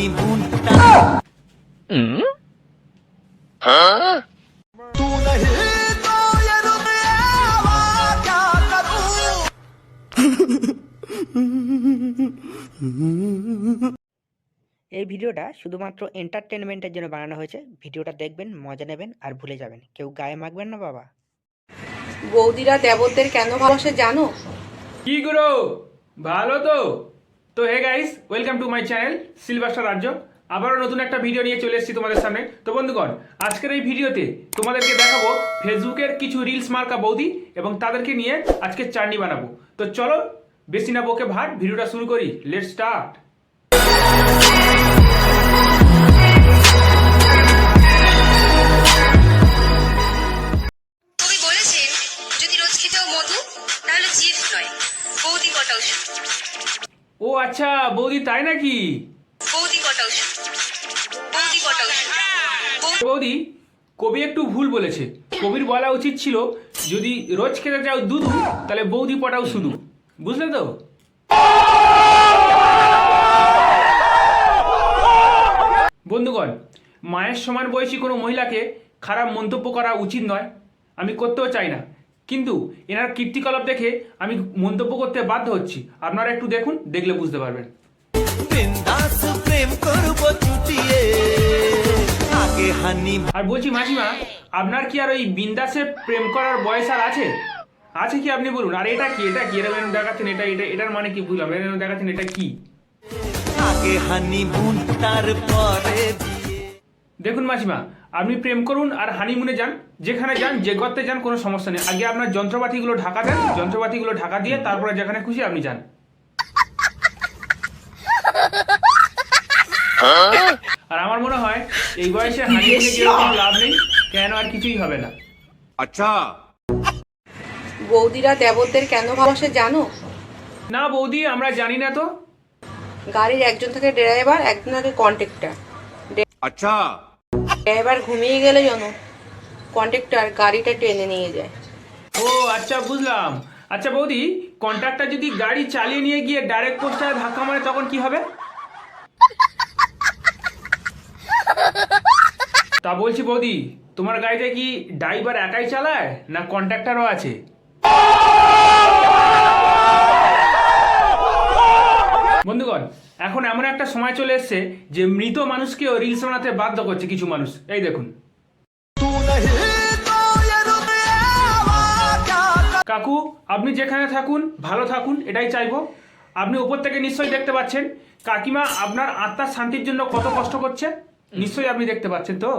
হানি মুনটা तू नहीं तो ये रुपया क्या करूं। এই ভিডিওটা শুধুমাত্র এন্টারটেনমেন্টের জন্য বানানো হয়েছে। ভিডিওটা দেখবেন, মজা নেবেন আর ভুলে যাবেন। কেউ গায়ে মাখবেন না বাবা। বৌদিরা দেবরদের কেন ভালোবাসে জানো? কি গুরু ভালো তো? তো hey guys, welcome to my channel Sylvester Rajya. আবারও নতুন একটা ভিডিও নিয়ে চলে এসেছি তোমাদের সামনে। তো বন্ধুগণ, আজকের এই ভিডিওতে তোমাদেরকে দেখাবো ফেসবুকের কিছু রিলস মার্কা বৌদি এবং তাদেরকে নিয়ে আজকে চাটনি বানাবো। তো চলো বেশি না বকে ভাট, ভিডিওটা শুরু করি। Let's start. কবি বলেছেন, যদি রোজ খেতেও মধু তাহলে জিভ নয়, বৌদি কটাও শুধু। ও আচ্ছা, বৌদি তাই নাকি? বৌদি কটাও শুধু, বৌদি কটাও শুধু। বৌদি, কবি একটু ভুল বলেছে। কবির বলা উচিত ছিল, যদি রোজ খেতে চাও দুধু তাহলে বৌদি পটাও শুধু। বুঝলে তো? বন্ধুগণ, মায়ের সমান বয়সী কোনো মহিলাকে খারাপ মন্তব্য করা উচিত নয়, আমি করতেও চাই না, কিন্তু এনার কীর্তিকলাপ দেখে আমি মন্তব্য করতে বাধ্য হচ্ছি। আপনারা একটু দেখুন, দেখলে বুঝতে পারবেন। বিন্দাস প্রেম করব চুটিয়ে আগে হানি। আর বলছি মাসিমা, আপনার কি আর ওই বিন্দাসে প্রেম করার বয়স আর আছে? আছে কি আপনি বলুন। আর এটা কি, এটা কি, এটা দেখাচ্ছেন, এটার মানে কি বুঝলাম, এটা দেখাচ্ছেন, এটা কি? আগে হানিমুন তারপরে দেখুন মাসিমা, আপনি প্রেম করুন আর হানিমুনে যান, যেখানে যান, যে গর্তে যান, কোনো সমস্যা নেই। আগে আপনার যন্ত্রপাতিগুলো ঢাকা দেন, যন্ত্রপাতিগুলো ঢাকা দিয়ে তারপরে যেখানে খুশি আপনি যান। আর আমার মনে হয় এই বয়সে হানিমুনে গিয়ে কোনো লাভ নেই, কেন আর কিছুই হবে না। अच्छा বৌদিরা দেবরদের কেন ভালোবাসে জানো? না বৌদি, আমরা জানি না তো। গাড়ির একজন থাকে ড্রাইভার, একজন থাকে কন্ট্রাক্টর। अच्छा ড্রাইভার ঘুমিয়ে গেলে যেন কন্ট্রাক্টর গাড়িটা টেনে নিয়ে যায়। ও আচ্ছা, বুঝলাম। আচ্ছা বৌদি, কন্ট্রাক্টর যদি গাড়ি চালিয়ে নিয়ে গিয়ে ডাইরেক্ট পোস্টারে ধাক্কা মারে তখন কি হবে? তা বলছি বৌদি, তোমার গাড়িতে কি ড্রাইভার একাই চালায় না কন্ট্রাক্টরও আছে? বন্ধুগণ, এখন এমন একটা সময় চলে এসেছে যে মৃত মানুষকেও রিলস বানাতে বাধ্য করছে কিছু মানুষ। এই দেখুন। तू नहीं तो ये रुपया क्या কাকু, আপনি যেখানে থাকুন ভালো থাকুন, এটাই চাইবো। আপনি উপর থেকে নিশ্চয়ই দেখতে পাচ্ছেন কাকিমা আপনার আত্মার শান্তির জন্য কত কষ্ট করছে। নিশ্চয়ই আপনি দেখতে পাচ্ছেন তো।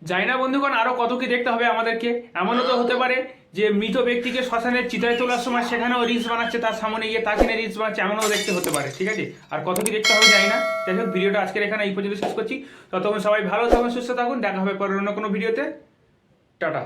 যাই না বন্ধুগণ, আরো কত কি দেখতে হবে আমাদেরকে। এমনও তো হতে পারে যে মৃত ব্যক্তিকে শ্মশানের চিতায় তোলার সময় সেখানেও রিলস বানাচ্ছে, তার সামনে গিয়ে তাকে নিয়ে রিলস বানাচ্ছে, এমনও দেখতে হতে পারে। ঠিক আছে, আর কত কি দেখতে হবে জানি না। যাই হোক, ভিডিওটা আজকের এখানে এই পর্যন্ত শেষ করছি। ততক্ষণ সবাই ভালো থাকুন, সুস্থ থাকুন, দেখা হবে পরের অন্য কোনো ভিডিওতে। টাটা।